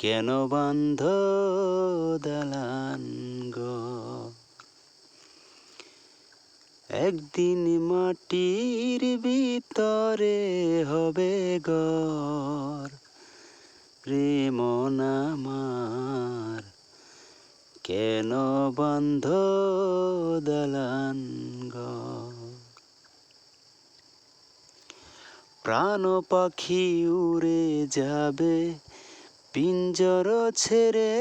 কেন বান্ধ দালান ঘর? একদিন মাটির ভিতরে হবে ঘর রে মন আমার, কেন বান্ধ দালান ঘর? প্রাণ পাখি উড়ে যাবে পিঞ্জর ছেড়ে,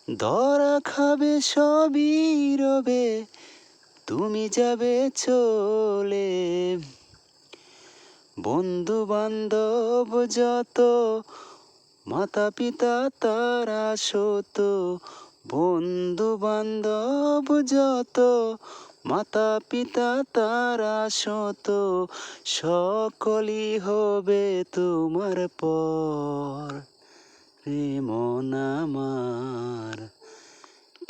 ধরা খাবে সবই রবে তুমি যাবে চলে। বন্ধু বান্ধব যত, মাতা পিতা তারা শত, বন্ধু বান্ধব যত, মাতা পিতা তারা শত, সকলই হবে তোমার পর রে মন আমার,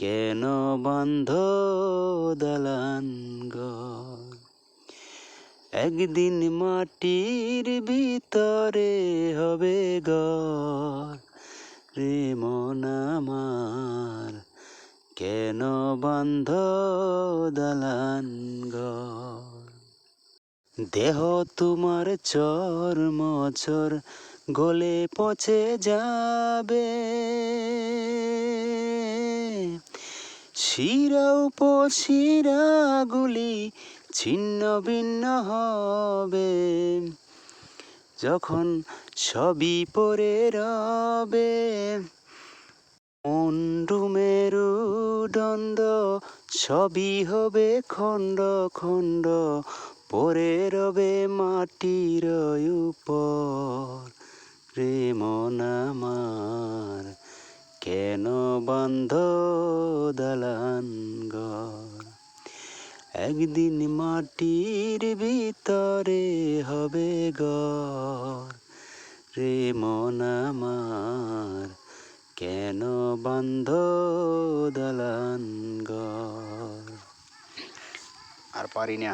কেন বান্ধ দালান ঘর? একদিন মাটির ভিতরে হবে ঘর রে মন আমার, কেন বান্ধ দালান ঘর? দেহ তোমার চর্মচর গলে পচে যাবে, শিরা উপশিরাগুলি ছিন্ন ভিন্ন হবে, যখন সবই পড়ে রবে। মুন্ডু মেরুদণ্ড সবই হবে খণ্ড খণ্ড, পড়ে রবে মাটির উপর রে মন আমার, কেন বান্ধ দালান ঘর? একদিন মাটির ভিতরে হবে ঘর রে মন আমার, কেন বান্ধ দালান ঘর? আর পারি না।